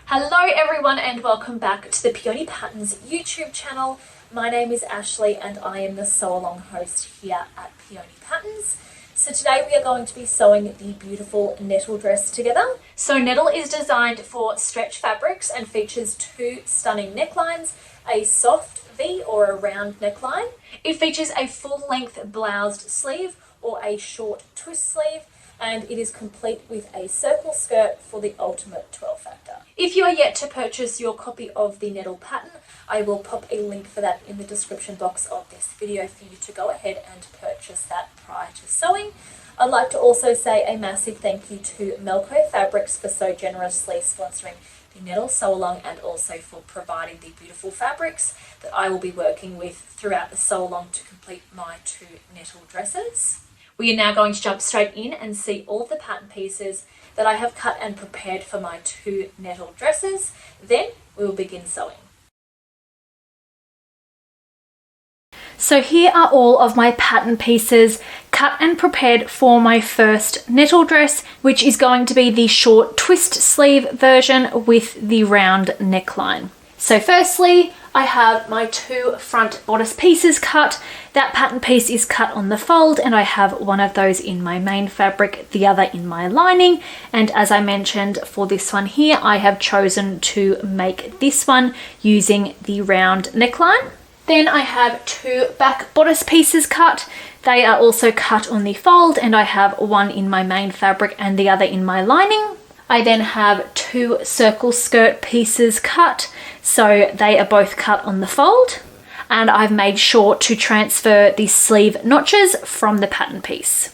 Hello everyone and welcome back to the Peony Patterns YouTube channel. My name is Ashley and I am the sew along host here at Peony Patterns. So today we are going to be sewing the beautiful Nettle dress together. So Nettle is designed for stretch fabrics and features two stunning necklines, a soft V or a round neckline. It features a full length bloused sleeve or a short twist sleeve, and it is complete with a circle skirt for the ultimate twirl factor. If you are yet to purchase your copy of the Nettle pattern, I will pop a link for that in the description box of this video for you to go ahead and purchase that prior to sewing. I'd like to also say a massive thank you to Melco Fabrics for so generously sponsoring the Nettle sew along and also for providing the beautiful fabrics that I will be working with throughout the sew along to complete my two Nettle dresses. We are now going to jump straight in and see all of the pattern pieces that I have cut and prepared for my two Nettle dresses. Then we will begin sewing. So here are all of my pattern pieces cut and prepared for my first Nettle dress, which is going to be the short twist sleeve version with the round neckline. So firstly, I have my two front bodice pieces cut. That pattern piece is cut on the fold and I have one of those in my main fabric, the other in my lining. And as I mentioned for this one here, I have chosen to make this one using the round neckline. Then I have two back bodice pieces cut. They are also cut on the fold and I have one in my main fabric and the other in my lining. I then have two circle skirt pieces cut, so they are both cut on the fold, and I've made sure to transfer the sleeve notches from the pattern piece.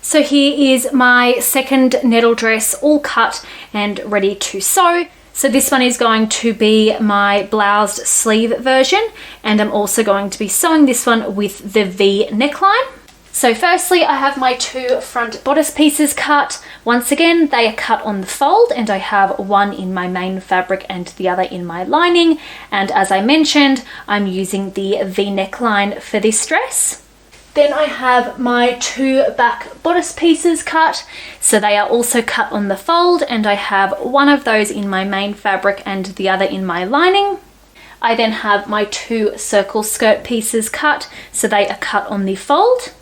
So here is my second Nettle dress all cut and ready to sew. So this one is going to be my bloused sleeve version, and I'm also going to be sewing this one with the V neckline. So firstly, I have my two front bodice pieces cut. Once again, they are cut on the fold and I have one in my main fabric and the other in my lining. And as I mentioned, I'm using the V neckline for this dress. Then I have my two back bodice pieces cut. So they are also cut on the fold and I have one of those in my main fabric and the other in my lining. I then have my two circle skirt pieces cut. So they are cut on the fold.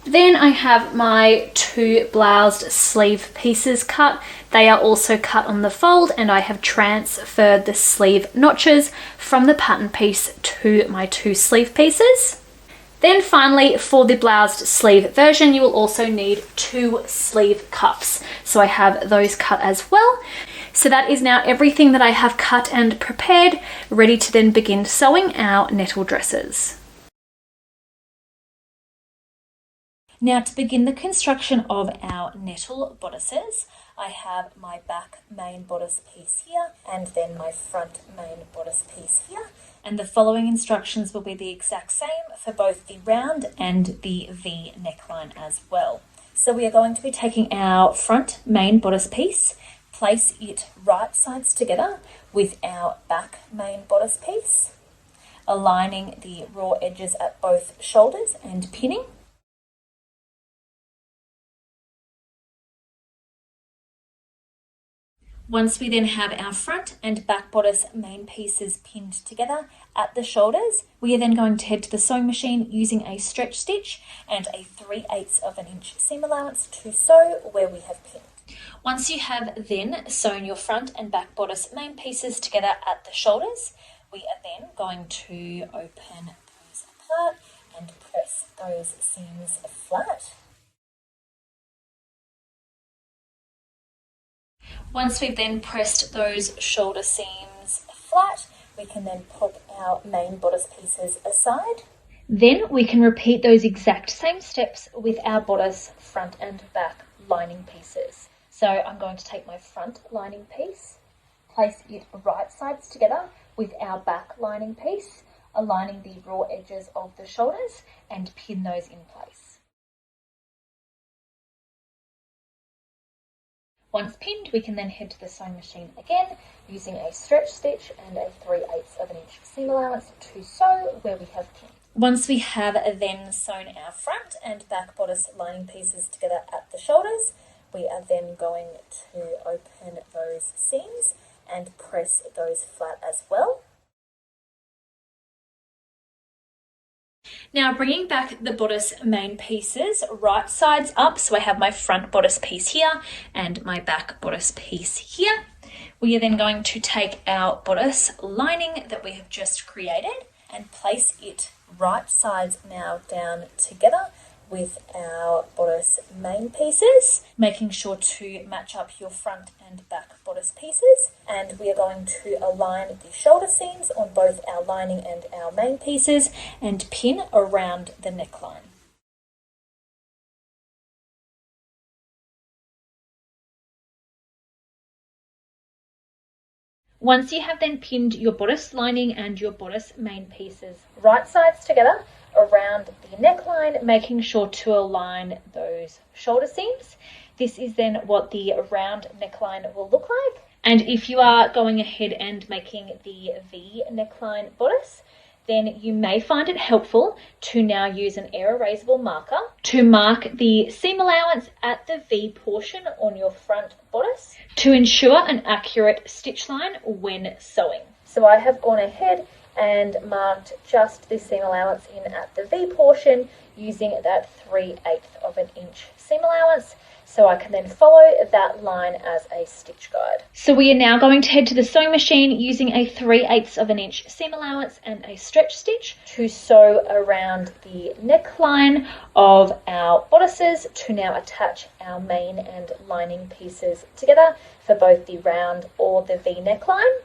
Then I have my two bloused sleeve pieces cut. They are also cut on the fold and I have transferred the sleeve notches from the pattern piece to my two sleeve pieces. Then finally, for the bloused sleeve version, you will also need two sleeve cuffs. So I have those cut as well. So that is now everything that I have cut and prepared, ready to then begin sewing our Nettle dresses. Now to begin the construction of our Nettle bodices, I have my back main bodice piece here and then my front main bodice piece here. And the following instructions will be the exact same for both the round and the V neckline as well. So we are going to be taking our front main bodice piece, place it right sides together with our back main bodice piece, aligning the raw edges at both shoulders and pinning. Once we then have our front and back bodice main pieces pinned together at the shoulders, we are then going to head to the sewing machine using a stretch stitch and a 3/8 of an inch seam allowance to sew where we have pinned. Once you have then sewn your front and back bodice main pieces together at the shoulders, we are then going to open those apart and press those seams flat. Once we've then pressed those shoulder seams flat, we can then pop our main bodice pieces aside. Then we can repeat those exact same steps with our bodice front and back lining pieces. So I'm going to take my front lining piece, place it right sides together with our back lining piece, aligning the raw edges of the shoulders and pin those in place. Once pinned, we can then head to the sewing machine again using a stretch stitch and a 3/8 of an inch seam allowance to sew where we have pinned. Once we have then sewn our front and back bodice lining pieces together at the shoulders, we are then going to open those seams and press those flat as well. Now bringing back the bodice main pieces right sides up, so I have my front bodice piece here and my back bodice piece here. We are then going to take our bodice lining that we have just created and place it right sides now down together with our bodice main pieces, making sure to match up your front and back bodice pieces. And we are going to align the shoulder seams on both our lining and our main pieces and pin around the neckline. Once you have then pinned your bodice lining and your bodice main pieces right sides together around the neckline, making sure to align those shoulder seams. This is then what the round neckline will look like. And if you are going ahead and making the V neckline bodice, then you may find it helpful to now use an air erasable marker to mark the seam allowance at the V portion on your front bodice to ensure an accurate stitch line when sewing. So I have gone ahead and marked just the seam allowance in at the V portion using that 3/8 of an inch seam allowance, so I can then follow that line as a stitch guide. So we are now going to head to the sewing machine using a 3/8 of an inch seam allowance and a stretch stitch to sew around the neckline of our bodices to now attach our main and lining pieces together for both the round or the V neckline.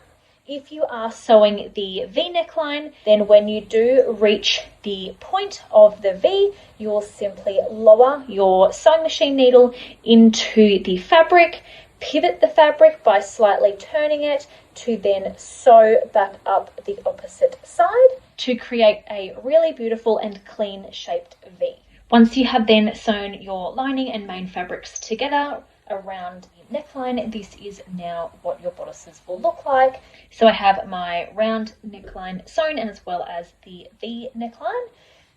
If you are sewing the V neckline, then when you do reach the point of the V, you will simply lower your sewing machine needle into the fabric, pivot the fabric by slightly turning it to then sew back up the opposite side to create a really beautiful and clean shaped V. Once you have then sewn your lining and main fabrics together around the neckline, this is now what your bodices will look like. So I have my round neckline sewn and as well as the V neckline.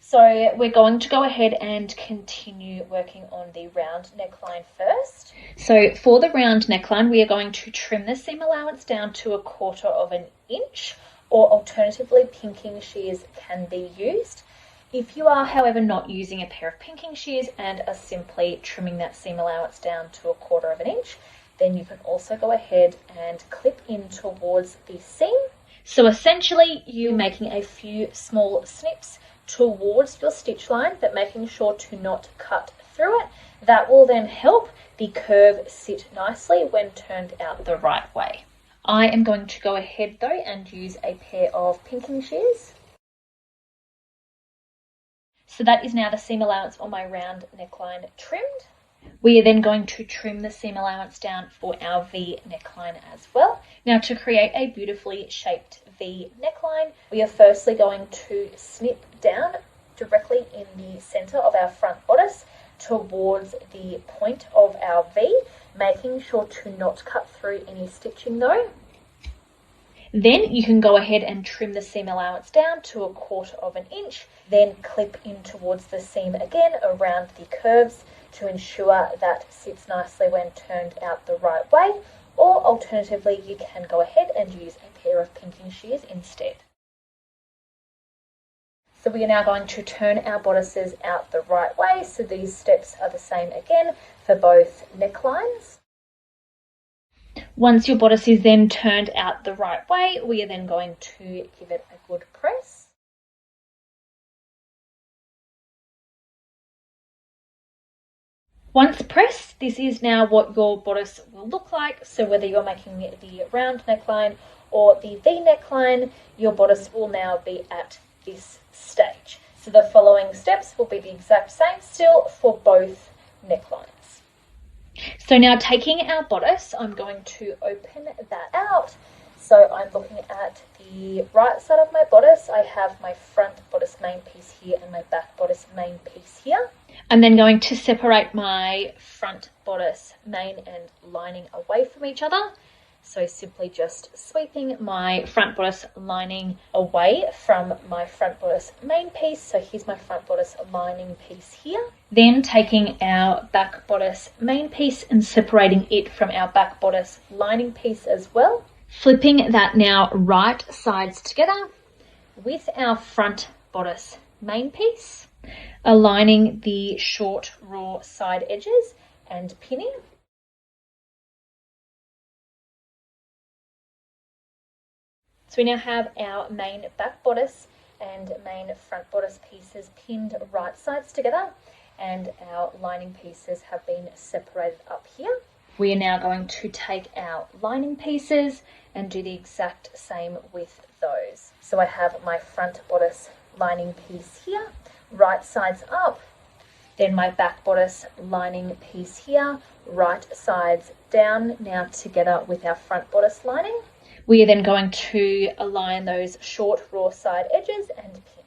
So we're going to go ahead and continue working on the round neckline first. So for the round neckline, we are going to trim the seam allowance down to 1/4 of an inch, or alternatively pinking shears can be used. If you are, however, not using a pair of pinking shears and are simply trimming that seam allowance down to 1/4 of an inch, then you can also go ahead and clip in towards the seam. So essentially, you're making a few small snips towards your stitch line, but making sure to not cut through it. That will then help the curve sit nicely when turned out the right way. I am going to go ahead though and use a pair of pinking shears. So that is now the seam allowance on my round neckline trimmed. We are then going to trim the seam allowance down for our V neckline as well. Now to create a beautifully shaped V neckline, we are firstly going to snip down directly in the center of our front bodice towards the point of our V, making sure to not cut through any stitching though. Then you can go ahead and trim the seam allowance down to 1/4 of an inch, then clip in towards the seam again around the curves to ensure that sits nicely when turned out the right way, or alternatively you can go ahead and use a pair of pinking shears instead. So we are now going to turn our bodices out the right way, so these steps are the same again for both necklines. Once your bodice is then turned out the right way, we are then going to give it a good press. Once pressed, this is now what your bodice will look like. So whether you're making the round neckline or the V neckline, your bodice will now be at this stage. So the following steps will be the exact same still for both necklines. So now taking our bodice, I'm going to open that out. So I'm looking at the right side of my bodice. I have my front bodice main piece here and my back bodice main piece here. I'm then going to separate my front bodice main and lining away from each other. So simply just sweeping my front bodice lining away from my front bodice main piece. So here's my front bodice lining piece here. Then taking our back bodice main piece and separating it from our back bodice lining piece as well. Flipping that now right sides together with our front bodice main piece, aligning the short raw side edges and pinning. So we now have our main back bodice and main front bodice pieces pinned right sides together, and our lining pieces have been separated up here. We are now going to take our lining pieces and do the exact same with those. So I have my front bodice lining piece here, right sides up, then my back bodice lining piece here, right sides down, now together with our front bodice lining. We are then going to align those short raw side edges and pin.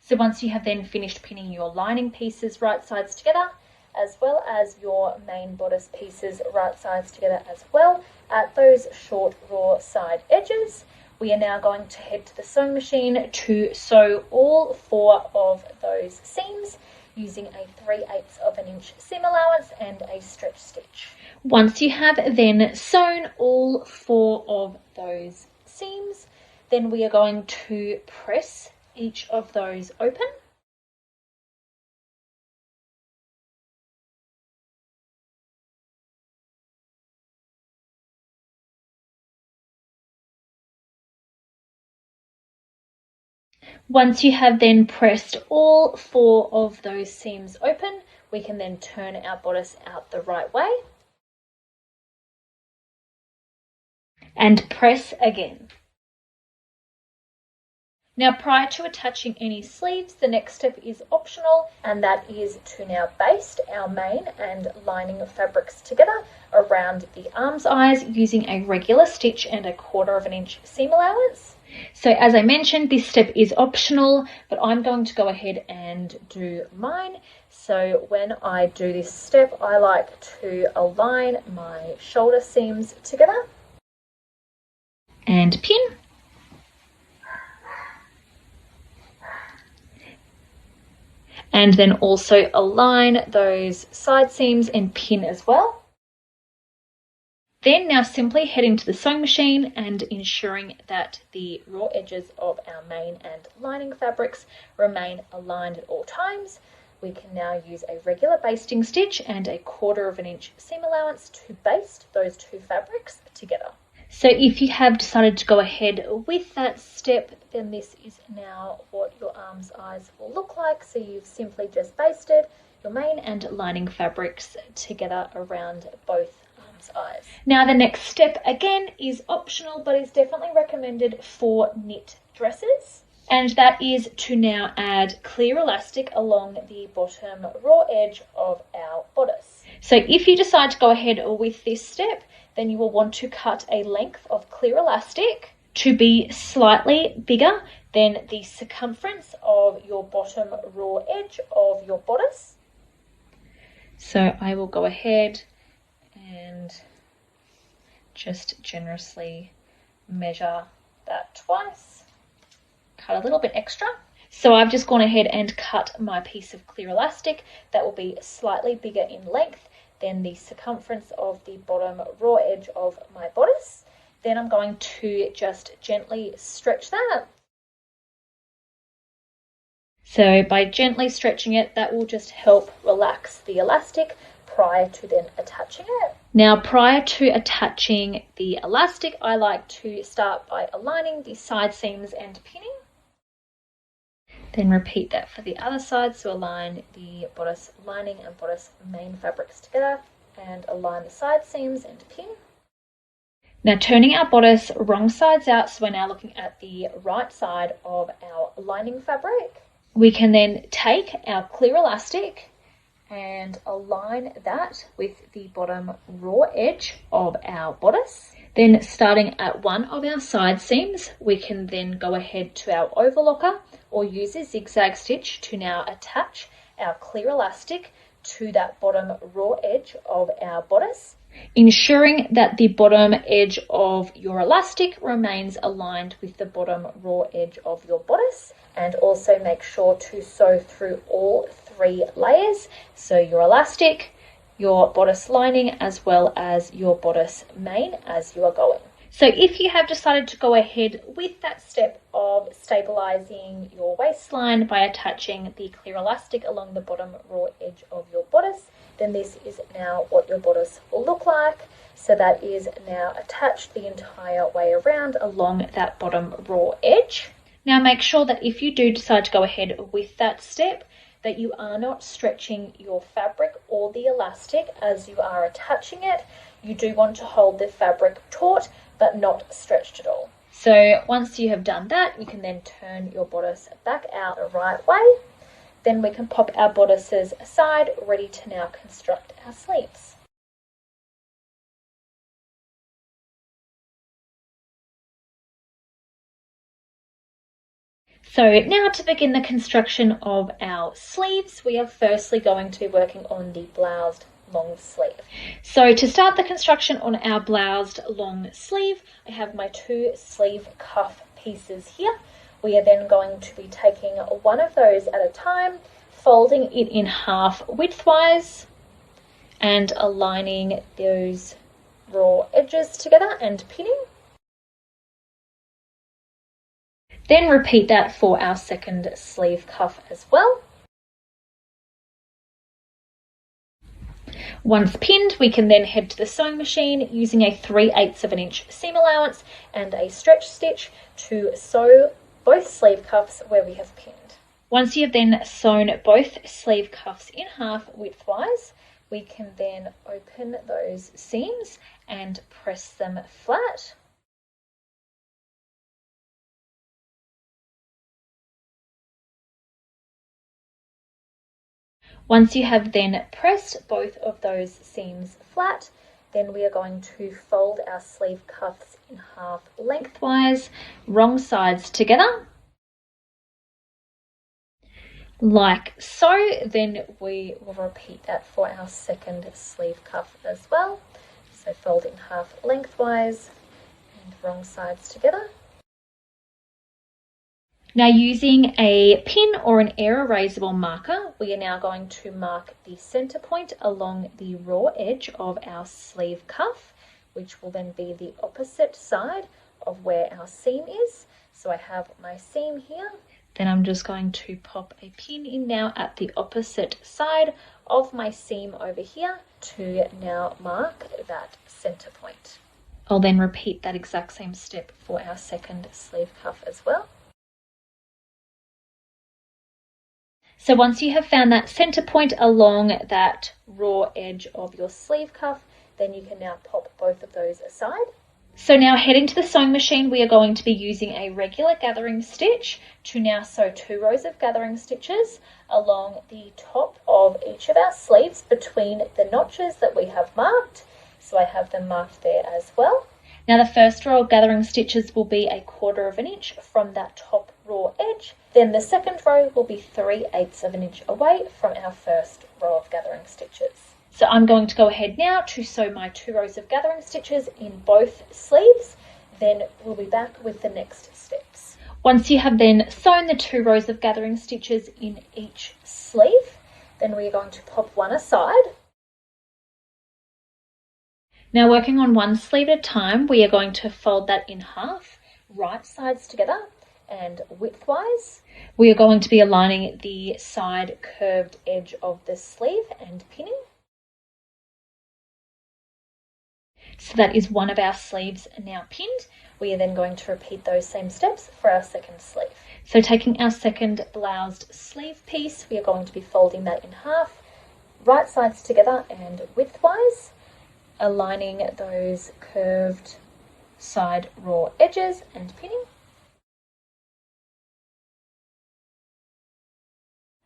So once you have then finished pinning your lining pieces right sides together, as well as your main bodice pieces right sides together as well, at those short raw side edges, we are now going to head to the sewing machine to sew all 4 of those seams using a 3/8 of an inch seam allowance and a stretch stitch. Once you have then sewn all 4 of those seams, then we are going to press each of those open. Once you have then pressed all 4 of those seams open, we can then turn our bodice out the right way and press again. Now, prior to attaching any sleeves, the next step is optional, and that is to now baste our main and lining fabrics together around the arm's eyes using a regular stitch and a 1/4 of an inch seam allowance. So as I mentioned, this step is optional, but I'm going to go ahead and do mine. So when I do this step, I like to align my shoulder seams together and pin. And then also align those side seams and pin as well. Then now simply head into the sewing machine and ensuring that the raw edges of our main and lining fabrics remain aligned at all times. We can now use a regular basting stitch and a 1/4 of an inch seam allowance to baste those 2 fabrics together. So if you have decided to go ahead with that step, then this is now what your arm's eyes will look like. So you've simply just basted your main and lining fabrics together around both arm's eyes. Now the next step again is optional, but is definitely recommended for knit dresses. And that is to now add clear elastic along the bottom raw edge of our bodice. So if you decide to go ahead with this step, then you will want to cut a length of clear elastic to be slightly bigger than the circumference of your bottom raw edge of your bodice. So I will go ahead and just generously measure that twice, cut a little bit extra. So I've just gone ahead and cut my piece of clear elastic that will be slightly bigger in length than the circumference of the bottom raw edge of my bodice. Then I'm going to just gently stretch that. So by gently stretching it, that will just help relax the elastic prior to then attaching it. Now, prior to attaching the elastic, I like to start by aligning the side seams and pinning. Then repeat that for the other side. So align the bodice lining and bodice main fabrics together and align the side seams and pin. Now turning our bodice wrong sides out, so we're now looking at the right side of our lining fabric. We can then take our clear elastic and align that with the bottom raw edge of our bodice. Then starting at one of our side seams, we can then go ahead to our overlocker or use a zigzag stitch to now attach our clear elastic to that bottom raw edge of our bodice, ensuring that the bottom edge of your elastic remains aligned with the bottom raw edge of your bodice, and also make sure to sew through all 3 layers. So your elastic, your bodice lining as well as your bodice main as you are going. So if you have decided to go ahead with that step of stabilizing your waistline by attaching the clear elastic along the bottom raw edge of your bodice, then this is now what your bodice will look like. So that is now attached the entire way around along that bottom raw edge. Now make sure that if you do decide to go ahead with that step, that you are not stretching your fabric or the elastic as you are attaching it. You do want to hold the fabric taut but not stretched at all. So once you have done that, you can then turn your bodice back out the right way. Then we can pop our bodices aside, ready to now construct our sleeves. So now to begin the construction of our sleeves, we are firstly going to be working on the bloused long sleeve. So to start the construction on our bloused long sleeve, I have my 2 sleeve cuff pieces here. We are then going to be taking one of those at a time, folding it in half widthwise and aligning those raw edges together and pinning. Then repeat that for our second sleeve cuff as well. Once pinned, we can then head to the sewing machine using a 3/8 of an inch seam allowance and a stretch stitch to sew both sleeve cuffs where we have pinned. Once you have then sewn both sleeve cuffs in half widthwise, we can then open those seams and press them flat. Once you have then pressed both of those seams flat, then we are going to fold our sleeve cuffs in half lengthwise, wrong sides together, like so. Then we will repeat that for our second sleeve cuff as well. So fold in half lengthwise and wrong sides together. Now using a pin or an air erasable marker, we are now going to mark the center point along the raw edge of our sleeve cuff, which will then be the opposite side of where our seam is. So I have my seam here. Then I'm just going to pop a pin in now at the opposite side of my seam over here to now mark that center point. I'll then repeat that exact same step for our second sleeve cuff as well. So once you have found that center point along that raw edge of your sleeve cuff, then you can now pop both of those aside. So now heading to the sewing machine, we are going to be using a regular gathering stitch to now sew 2 rows of gathering stitches along the top of each of our sleeves between the notches that we have marked. So I have them marked there as well. Now the first row of gathering stitches will be 1/4 of an inch from that top raw edge. Then the second row will be 3/8 of an inch away from our first row of gathering stitches. So I'm going to go ahead now to sew my 2 rows of gathering stitches in both sleeves. Then we'll be back with the next steps. Once you have then sewn the 2 rows of gathering stitches in each sleeve, then we are going to pop one aside. Now working on one sleeve at a time, we are going to fold that in half, right sides together and widthwise. We are going to be aligning the side curved edge of the sleeve and pinning. So that is one of our sleeves now pinned. We are then going to repeat those same steps for our second sleeve. So taking our second bloused sleeve piece, we are going to be folding that in half, right sides together and widthwise, aligning those curved side raw edges and pinning.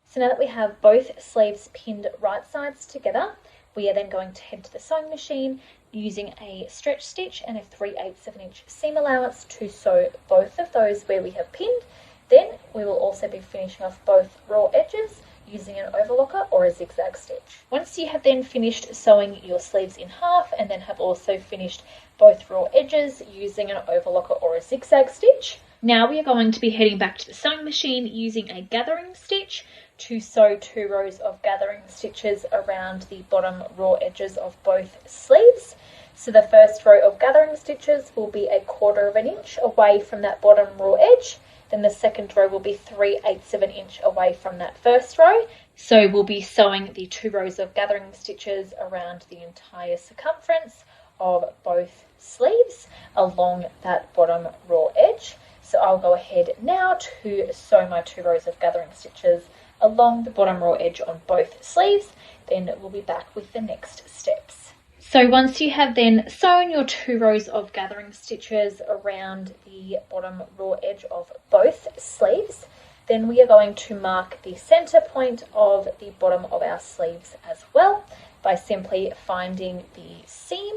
So now that we have both sleeves pinned right sides together, we are then going to head to the sewing machine using a stretch stitch and a 3/8 of an inch seam allowance to sew both of those where we have pinned. Then we will also be finishing off both raw edges using an overlocker or a zigzag stitch. Once you have then finished sewing your sleeves in half and then have also finished both raw edges using an overlocker or a zigzag stitch, now we are going to be heading back to the sewing machine using a gathering stitch to sew 2 rows of gathering stitches around the bottom raw edges of both sleeves. So the first row of gathering stitches will be 1/4 inch away from that bottom raw edge. Then the second row will be 3/8 inch away from that first row. So we'll be sewing the 2 rows of gathering stitches around the entire circumference of both sleeves along that bottom raw edge. So I'll go ahead now to sew my 2 rows of gathering stitches along the bottom raw edge on both sleeves. Then we'll be back with the next steps. So once you have then sewn your 2 rows of gathering stitches around the bottom raw edge of both sleeves, then we are going to mark the center point of the bottom of our sleeves as well by simply finding the seam.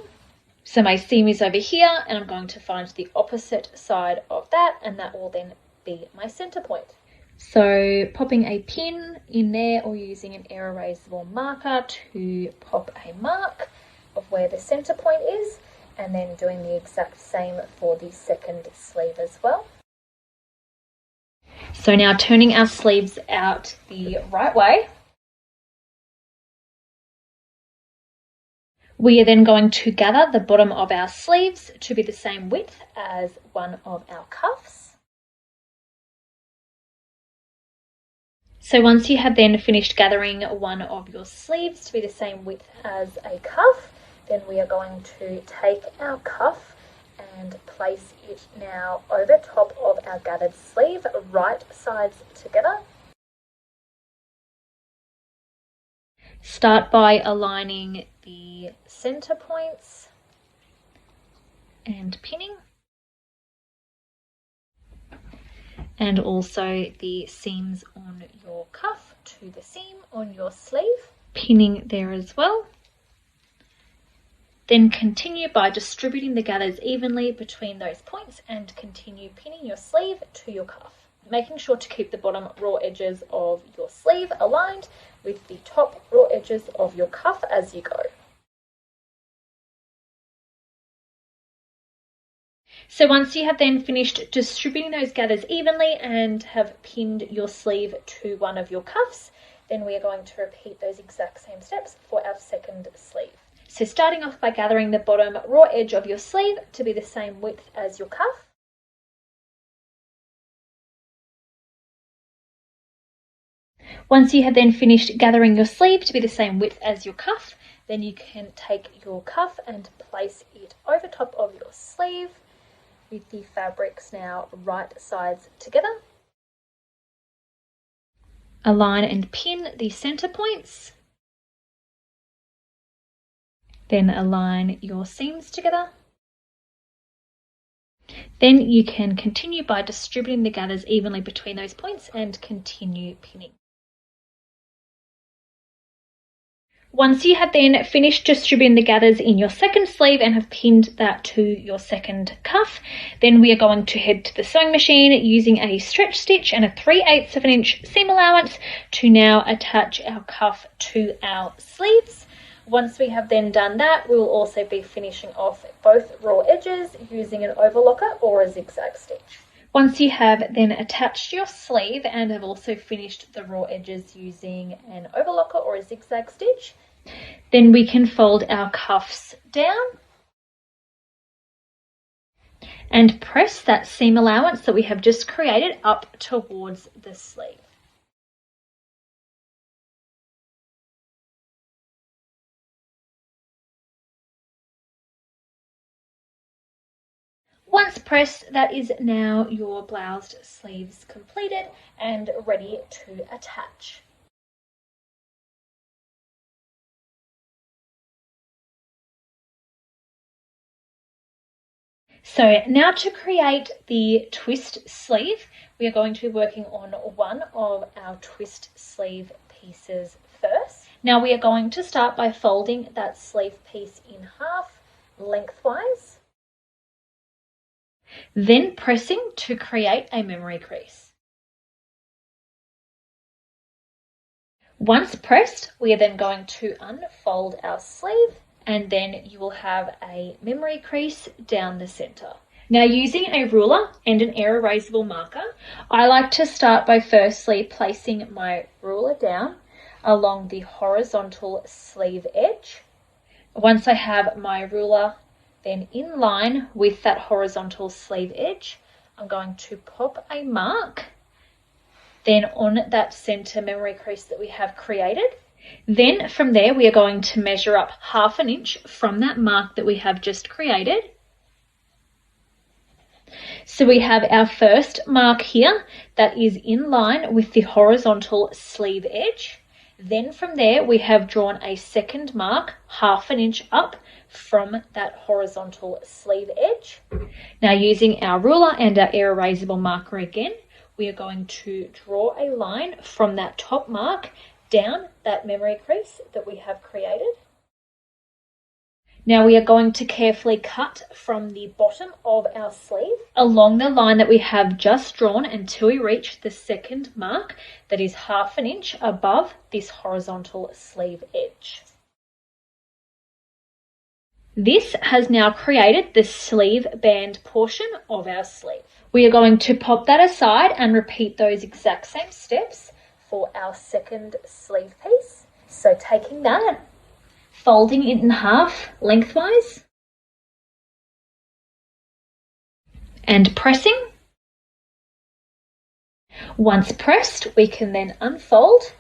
So my seam is over here, and I'm going to find the opposite side of that, and that will then be my center point. So popping a pin in there or using an air erasable marker to pop a mark of where the center point is, and then doing the exact same for the second sleeve as well. So now turning our sleeves out the right way, we are then going to gather the bottom of our sleeves to be the same width as one of our cuffs. So once you have then finished gathering one of your sleeves to be the same width as a cuff, then we are going to take our cuff and place it now over top of our gathered sleeve, right sides together. Start by aligning the center points and pinning, and also the seams on your cuff to the seam on your sleeve, pinning there as well. Then continue by distributing the gathers evenly between those points and continue pinning your sleeve to your cuff, making sure to keep the bottom raw edges of your sleeve aligned with the top raw edges of your cuff as you go. So once you have then finished distributing those gathers evenly and have pinned your sleeve to one of your cuffs, then we are going to repeat those exact same steps for our second sleeve. So starting off by gathering the bottom raw edge of your sleeve to be the same width as your cuff. Once you have then finished gathering your sleeve to be the same width as your cuff, then you can take your cuff and place it over top of your sleeve with the fabrics now right sides together. Align and pin the center points. Then align your seams together. Then you can continue by distributing the gathers evenly between those points and continue pinning. Once you have then finished distributing the gathers in your second sleeve and have pinned that to your second cuff, then we are going to head to the sewing machine using a stretch stitch and a 3/8 inch seam allowance to now attach our cuff to our sleeves. Once we have then done that, we will also be finishing off both raw edges using an overlocker or a zigzag stitch. Once you have then attached your sleeve and have also finished the raw edges using an overlocker or a zigzag stitch, then we can fold our cuffs down and press that seam allowance that we have just created up towards the sleeve. Once pressed, that is now your bloused sleeves completed and ready to attach. So now to create the twist sleeve, we are going to be working on one of our twist sleeve pieces first. Now we are going to start by folding that sleeve piece in half lengthwise, then pressing to create a memory crease. Once pressed, we are then going to unfold our sleeve, and then you will have a memory crease down the center. Now, using a ruler and an air erasable marker, I like to start by firstly placing my ruler down along the horizontal sleeve edge. Once I have my ruler then in line with that horizontal sleeve edge, I'm going to pop a mark then on that center memory crease that we have created. Then from there, we are going to measure up 1/2 inch from that mark that we have just created. So we have our first mark here that is in line with the horizontal sleeve edge. Then from there, we have drawn a second mark 1/2 inch up from that horizontal sleeve edge. Now, using our ruler and our air erasable marker again, we are going to draw a line from that top mark down that memory crease that we have created. Now we are going to carefully cut from the bottom of our sleeve along the line that we have just drawn until we reach the second mark that is 1/2 inch above this horizontal sleeve edge. This has now created the sleeve band portion of our sleeve. We are going to pop that aside and repeat those exact same steps for our second sleeve piece. So taking that, folding it in half lengthwise and pressing. Once pressed, we can then unfold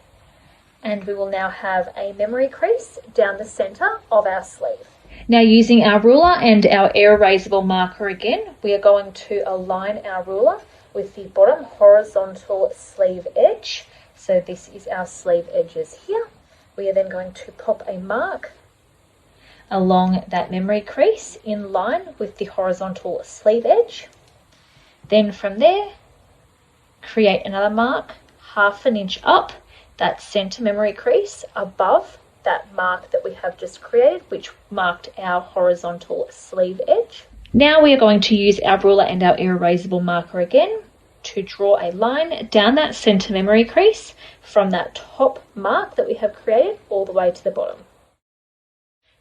and we will now have a memory crease down the center of our sleeve. Now, using our ruler and our air erasable marker again, we are going to align our ruler with the bottom horizontal sleeve edge. So this is our sleeve edges here. We are then going to pop a mark along that memory crease in line with the horizontal sleeve edge. Then from there, create another mark 1/2 inch up that center memory crease above that mark that we have just created, which marked our horizontal sleeve edge. Now we are going to use our ruler and our air erasable marker again to draw a line down that center memory crease from that top mark that we have created all the way to the bottom.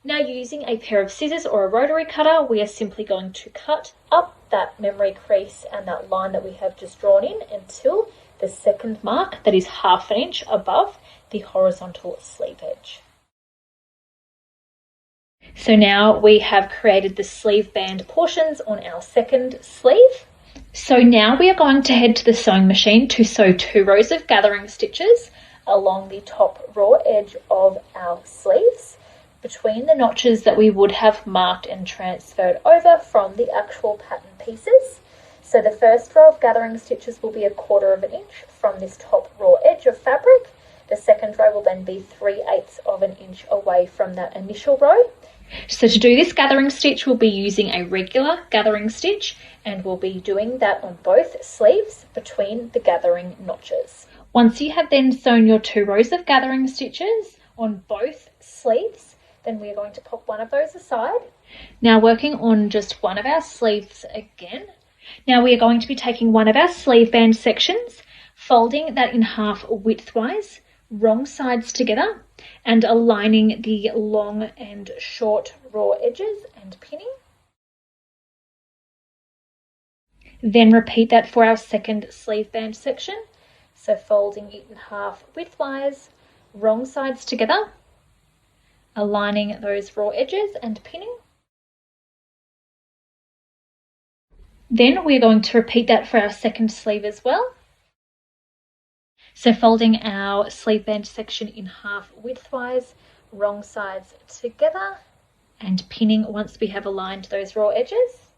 Now, using a pair of scissors or a rotary cutter, we are simply going to cut up that memory crease and that line that we have just drawn in until the second mark that is 1/2 inch above the horizontal sleeve edge. So now we have created the sleeve band portions on our second sleeve. So now we are going to head to the sewing machine to sew 2 rows of gathering stitches along the top raw edge of our sleeves between the notches that we would have marked and transferred over from the actual pattern pieces. So the first row of gathering stitches will be 1/4 inch from this top raw edge of fabric. The second row will then be 3/8 inch away from that initial row. So to do this gathering stitch, we'll be using a regular gathering stitch and we'll be doing that on both sleeves between the gathering notches. Once you have then sewn your 2 rows of gathering stitches on both sleeves, then we are going to pop one of those aside. Now, working on just one of our sleeves again. Now we are going to be taking one of our sleeve band sections, folding that in half widthwise, wrong sides together, and aligning the long and short raw edges and pinning. Then repeat that for our second sleeve band section. So folding it in half widthwise, wrong sides together, aligning those raw edges and pinning. Then we're going to repeat that for our second sleeve as well. So folding our sleeve band section in half widthwise, wrong sides together, and pinning once we have aligned those raw edges.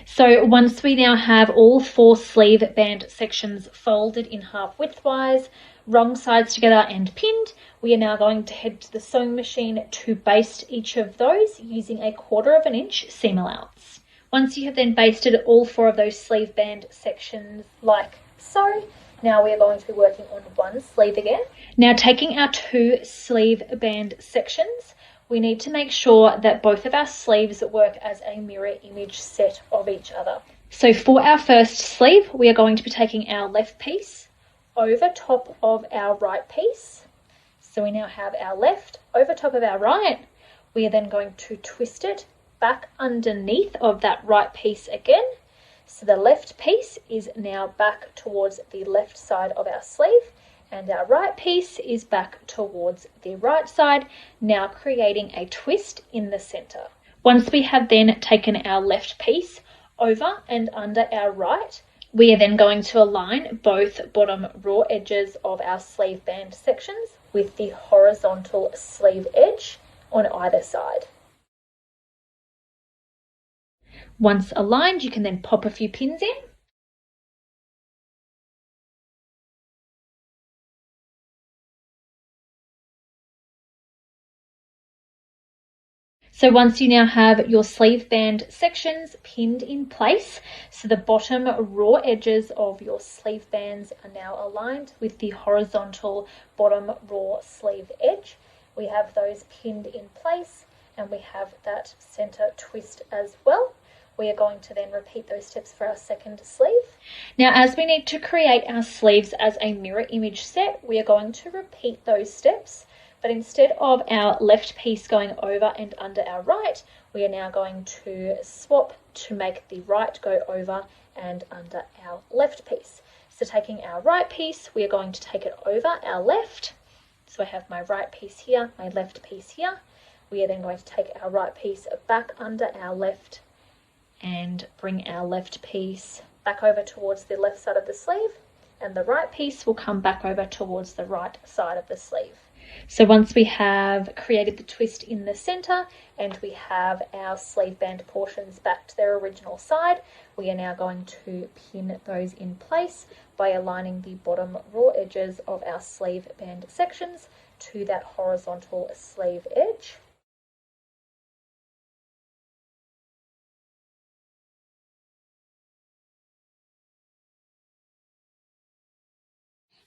So once we now have all 4 sleeve band sections folded in half widthwise, wrong sides together and pinned, we are now going to head to the sewing machine to baste each of those using 1/4 inch seam allowance. Once you have then basted all 4 of those sleeve band sections like so, now we are going to be working on one sleeve again. Now, taking our 2 sleeve band sections, we need to make sure that both of our sleeves work as a mirror image set of each other. So for our first sleeve, we are going to be taking our left piece over top of our right piece. So we now have our left over top of our right. We are then going to twist it back underneath of that right piece again. So the left piece is now back towards the left side of our sleeve, and our right piece is back towards the right side, now creating a twist in the center. Once we have then taken our left piece over and under our right, we are then going to align both bottom raw edges of our sleeve band sections with the horizontal sleeve edge on either side. Once aligned, you can then pop a few pins in. So once you now have your sleeve band sections pinned in place, so the bottom raw edges of your sleeve bands are now aligned with the horizontal bottom raw sleeve edge. We have those pinned in place and we have that center twist as well. We are going to then repeat those steps for our second sleeve. Now, as we need to create our sleeves as a mirror image set, we are going to repeat those steps. But instead of our left piece going over and under our right, we are now going to swap to make the right go over and under our left piece. So taking our right piece, we are going to take it over our left. So I have my right piece here, my left piece here. We are then going to take our right piece back under our left and bring our left piece back over towards the left side of the sleeve, and the right piece will come back over towards the right side of the sleeve. So once we have created the twist in the center and we have our sleeve band portions back to their original side, we are now going to pin those in place by aligning the bottom raw edges of our sleeve band sections to that horizontal sleeve edge.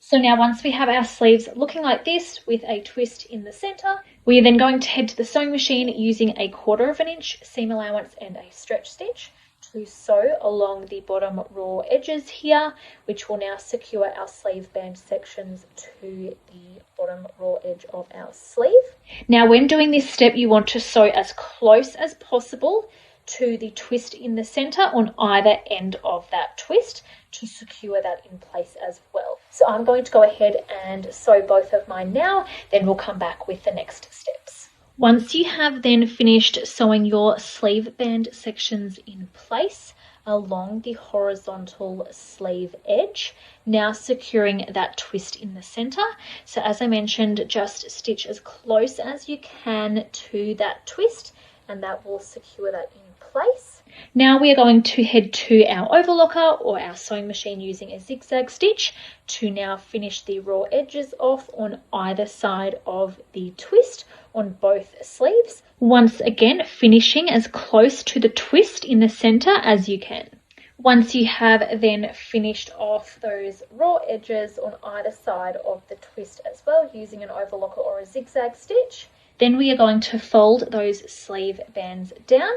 So now once we have our sleeves looking like this with a twist in the center, we are then going to head to the sewing machine using a 1/4 inch seam allowance and a stretch stitch to sew along the bottom raw edges here, which will now secure our sleeve band sections to the bottom raw edge of our sleeve. Now when doing this step, you want to sew as close as possible to the twist in the center on either end of that twist to secure that in place as well. So I'm going to go ahead and sew both of mine now, then we'll come back with the next steps. Once you have then finished sewing your sleeve band sections in place along the horizontal sleeve edge, now securing that twist in the center. So as I mentioned, just stitch as close as you can to that twist and that will secure that in place. Now we are going to head to our overlocker or our sewing machine using a zigzag stitch to now finish the raw edges off on either side of the twist on both sleeves. Once again, finishing as close to the twist in the center as you can. Once you have then finished off those raw edges on either side of the twist as well using an overlocker or a zigzag stitch, then we are going to fold those sleeve bands down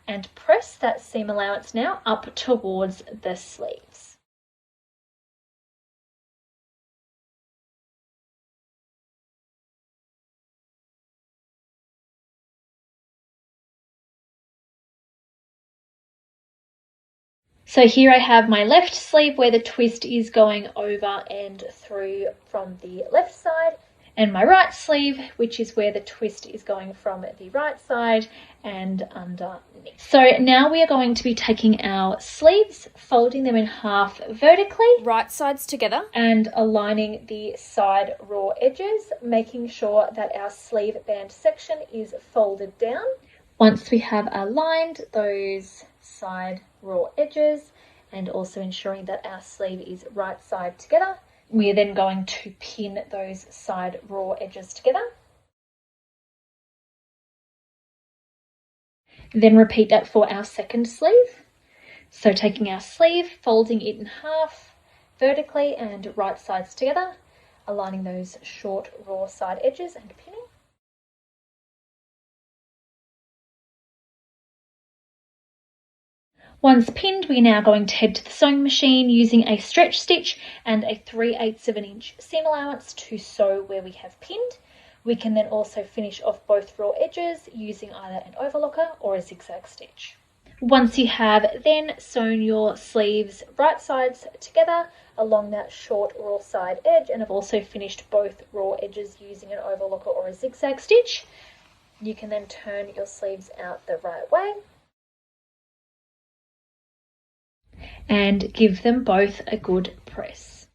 and press that seam allowance now up towards the sleeves. So here I have my left sleeve where the twist is going over and through from the left side, and my right sleeve, which is where the twist is going from the right side and underneath. So now we are going to be taking our sleeves, folding them in half vertically, Right sides together. and aligning the side raw edges, making sure that our sleeve band section is folded down. Once we have aligned those side raw edges and also ensuring that our sleeve is right side together, we are then going to pin those side raw edges together. Then repeat that for our second sleeve. So taking our sleeve, folding it in half vertically and right sides together, aligning those short raw side edges and pinning. Once pinned, we're now going to head to the sewing machine using a stretch stitch and a 3/8 of an inch seam allowance to sew where we have pinned. We can then also finish off both raw edges using either an overlocker or a zigzag stitch. Once you have then sewn your sleeves right sides together along that short raw side edge and have also finished both raw edges using an overlocker or a zigzag stitch, you can then turn your sleeves out the right way and give them both a good press.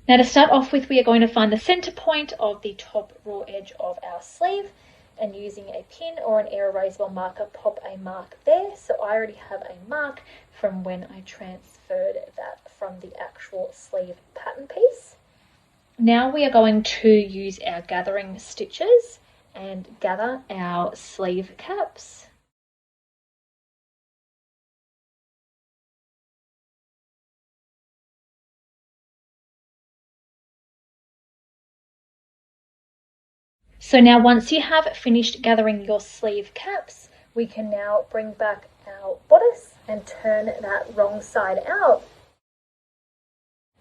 Now to start off with, we are going to find the center point of the top raw edge of our sleeve, and using a pin or an erasable marker, pop a mark there. So I already have a mark from when I transferred that from the actual sleeve pattern piece. Now we are going to use our gathering stitches and gather our sleeve caps. So now once you have finished gathering your sleeve caps, we can now bring back our bodice and turn that wrong side out.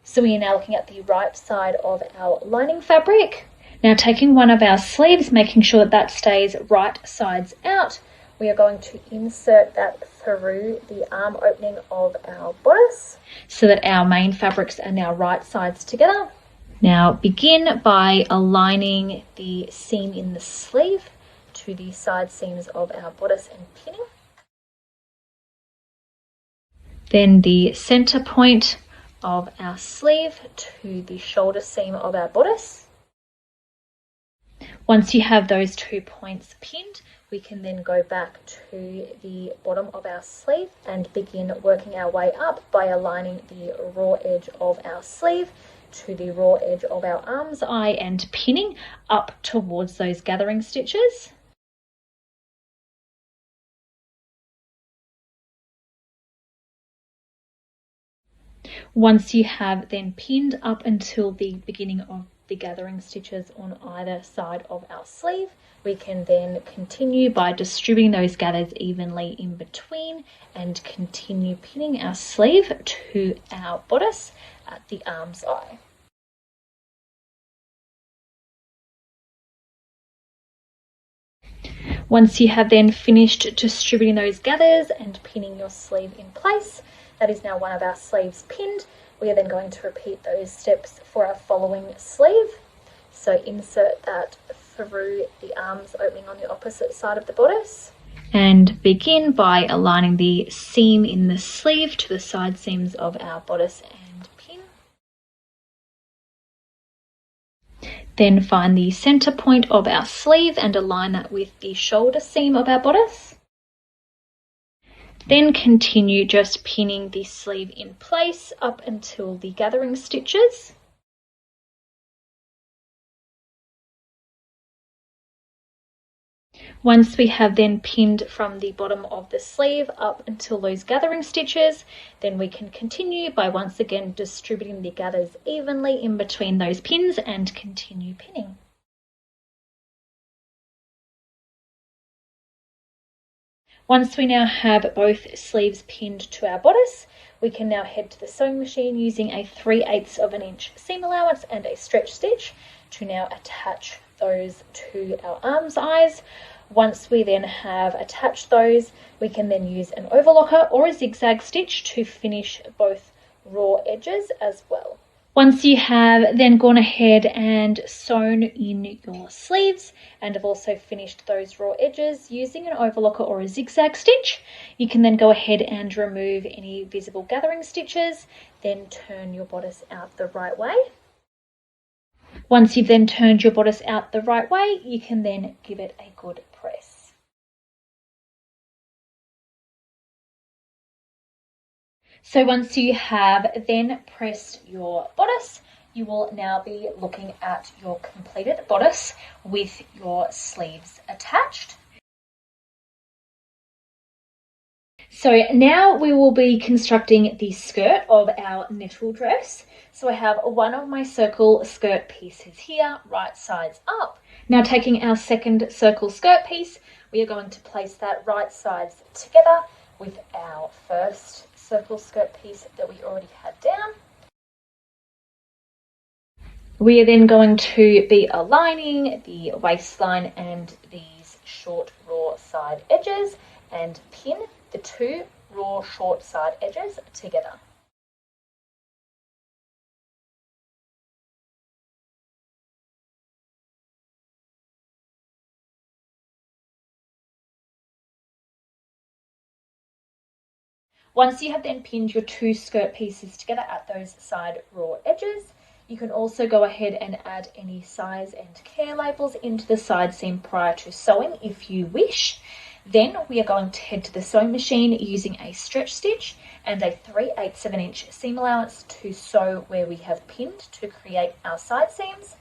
So we are now looking at the right side of our lining fabric. Now taking one of our sleeves, making sure that that stays right sides out, we are going to insert that through the arm opening of our bodice so that our main fabrics are now right sides together. Now begin by aligning the seam in the sleeve to the side seams of our bodice and pinning. Then the center point of our sleeve to the shoulder seam of our bodice. Once you have those 2 points pinned, we can then go back to the bottom of our sleeve and begin working our way up by aligning the raw edge of our sleeve to the raw edge of our arm's eye and pinning up towards those gathering stitches. Once you have then pinned up until the beginning of the gathering stitches on either side of our sleeve, we can then continue by distributing those gathers evenly in between and continue pinning our sleeve to our bodice at the arm's eye. Once you have then finished distributing those gathers and pinning your sleeve in place, that is now one of our sleeves pinned. We are then going to repeat those steps for our following sleeve. So insert that through the arms opening on the opposite side of the bodice. And begin by aligning the seam in the sleeve to the side seams of our bodice and pin. Then find the center point of our sleeve and align that with the shoulder seam of our bodice. Then continue just pinning the sleeve in place up until the gathering stitches. Once we have then pinned from the bottom of the sleeve up until those gathering stitches, then we can continue by once again distributing the gathers evenly in between those pins and continue pinning. Once we now have both sleeves pinned to our bodice, we can now head to the sewing machine using a 3/8 of an inch seam allowance and a stretch stitch to now attach those to our arms eyes. Once we then have attached those, we can then use an overlocker or a zigzag stitch to finish both raw edges as well. Once you have then gone ahead and sewn in your sleeves and have also finished those raw edges using an overlocker or a zigzag stitch, you can then go ahead and remove any visible gathering stitches, then turn your bodice out the right way. Once you've then turned your bodice out the right way, you can then give it a good press. So once you have then pressed your bodice, you will now be looking at your completed bodice with your sleeves attached. So now we will be constructing the skirt of our nettle dress. So I have one of my circle skirt pieces here, right sides up. Now taking our second circle skirt piece, we are going to place that right sides together with our first circle skirt piece that we already had down. We are then going to be aligning the waistline and these short raw side edges and pin the two raw short side edges together. Once you have then pinned your two skirt pieces together at those side raw edges, you can also go ahead and add any size and care labels into the side seam prior to sewing if you wish. Then we are going to head to the sewing machine using a stretch stitch and a 3/8 of an inch seam allowance to sew where we have pinned to create our side seams.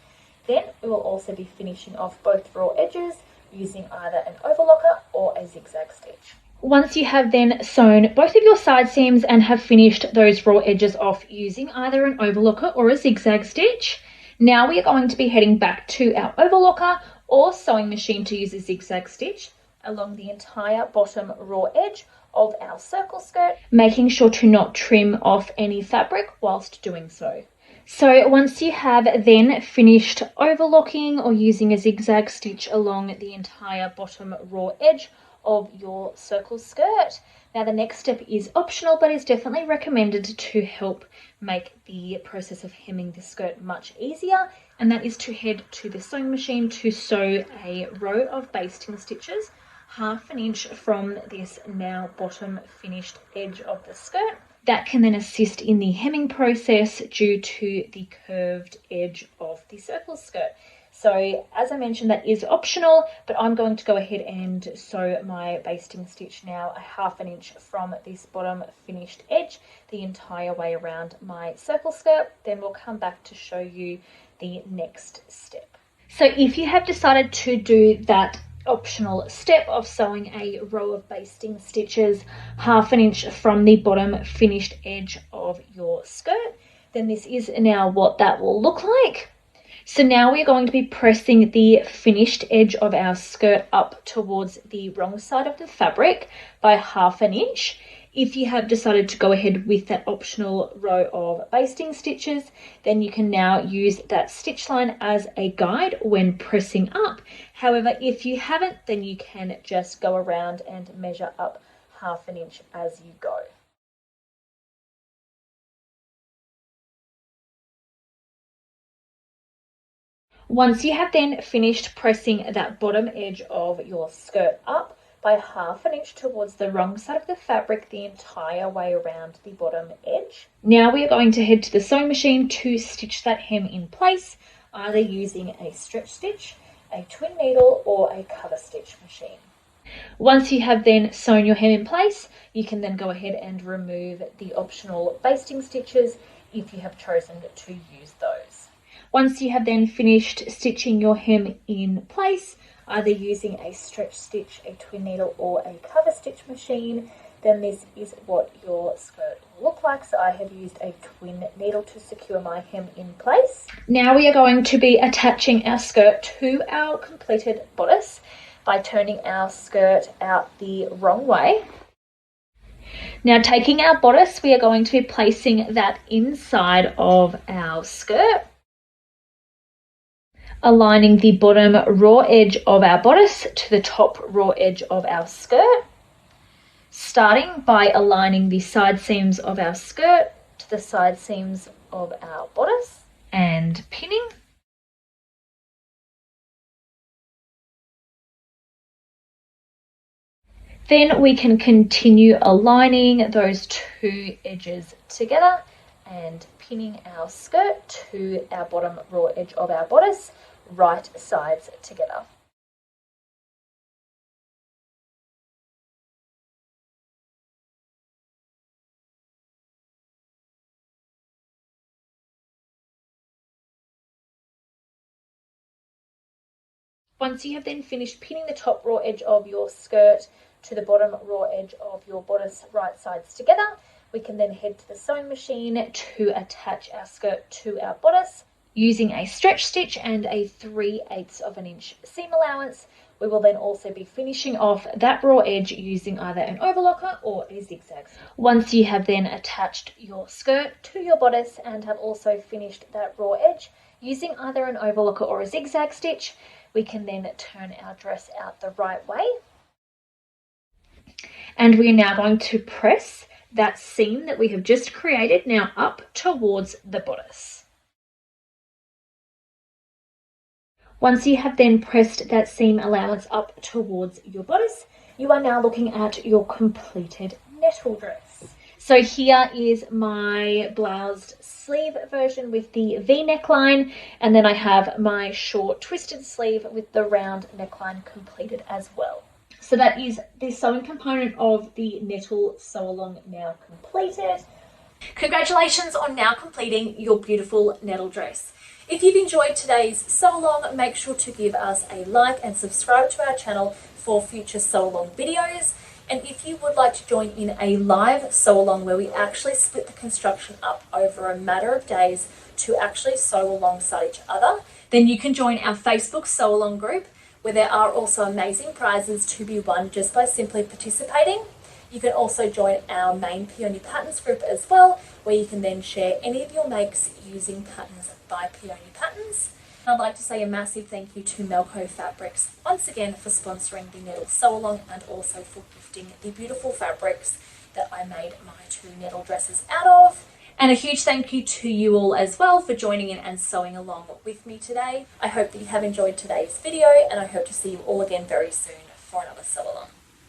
Then we will also be finishing off both raw edges using either an overlocker or a zigzag stitch. Once you have then sewn both of your side seams and have finished those raw edges off using either an overlocker or a zigzag stitch, now we are going to be heading back to our overlocker or sewing machine to use a zigzag stitch along the entire bottom raw edge of our circle skirt, making sure to not trim off any fabric whilst doing so. So once you have then finished overlocking or using a zigzag stitch along the entire bottom raw edge of your circle skirt, now the next step is optional but is definitely recommended to help make the process of hemming the skirt much easier, and that is to head to the sewing machine to sew a row of basting stitches 1/2 inch from this now bottom finished edge of the skirt. That can then assist in the hemming process due to the curved edge of the circle skirt. So as I mentioned, that is optional, but I'm going to go ahead and sew my basting stitch now 1/2 inch from this bottom finished edge the entire way around my circle skirt. Then we'll come back to show you the next step. So if you have decided to do that optional step of sewing a row of basting stitches 1/2 inch from the bottom finished edge of your skirt, then this is now what that will look like. So now we're going to be pressing the finished edge of our skirt up towards the wrong side of the fabric by 1/2 inch. If you have decided to go ahead with that optional row of basting stitches, then you can now use that stitch line as a guide when pressing up. However, if you haven't, then you can just go around and measure up 1/2 inch as you go. Once you have then finished pressing that bottom edge of your skirt up by 1/2 inch towards the wrong side of the fabric the entire way around the bottom edge, now we are going to head to the sewing machine to stitch that hem in place, either using a stretch stitch, a twin needle, or a cover stitch machine. Once you have then sewn your hem in place, you can then go ahead and remove the optional basting stitches if you have chosen to use those. Once you have then finished stitching your hem in place, either using a stretch stitch, a twin needle, or a cover stitch machine, then this is what your skirt will look like. So I have used a twin needle to secure my hem in place. Now we are going to be attaching our skirt to our completed bodice by turning our skirt out the wrong way. Now taking our bodice, we are going to be placing that inside of our skirt, aligning the bottom raw edge of our bodice to the top raw edge of our skirt, starting by aligning the side seams of our skirt to the side seams of our bodice and pinning. Then we can continue aligning those two edges together and pinning our skirt to our bottom raw edge of our bodice, right sides together. Once you have then finished pinning the top raw edge of your skirt to the bottom raw edge of your bodice right sides together. We can then head to the sewing machine to attach our skirt to our bodice using a stretch stitch and a 3/8 of an inch seam allowance. We will then also be finishing off that raw edge using either an overlocker or a zigzag. Once you have then attached your skirt to your bodice and have also finished that raw edge using either an overlocker or a zigzag stitch, we can then turn our dress out the right way. And we are now going to press that seam that we have just created now up towards the bodice. Once you have then pressed that seam allowance up towards your bodice, you are now looking at your completed nettle dress. So here is my bloused sleeve version with the V neckline, and then I have my short twisted sleeve with the round neckline completed as well. So that is the sewing component of the Nettle sew along now completed. Congratulations on now completing your beautiful Nettle dress. If you've enjoyed today's sew along, make sure to give us a like and subscribe to our channel for future sew along videos. And if you would like to join in a live sew along where we actually split the construction up over a matter of days to actually sew alongside each other, then you can join our Facebook sew along group, where there are also amazing prizes to be won just by simply participating. You can also join our main Peony Patterns group as well, where you can then share any of your makes using patterns by Peony Patterns. And I'd like to say a massive thank you to Melco Fabrics once again for sponsoring the Nettle sew along and also for gifting the beautiful fabrics that I made my 2 Nettle dresses out of. And a huge thank you to you all as well for joining in and sewing along with me today. I hope that you have enjoyed today's video, and I hope to see you all again very soon for another sew along.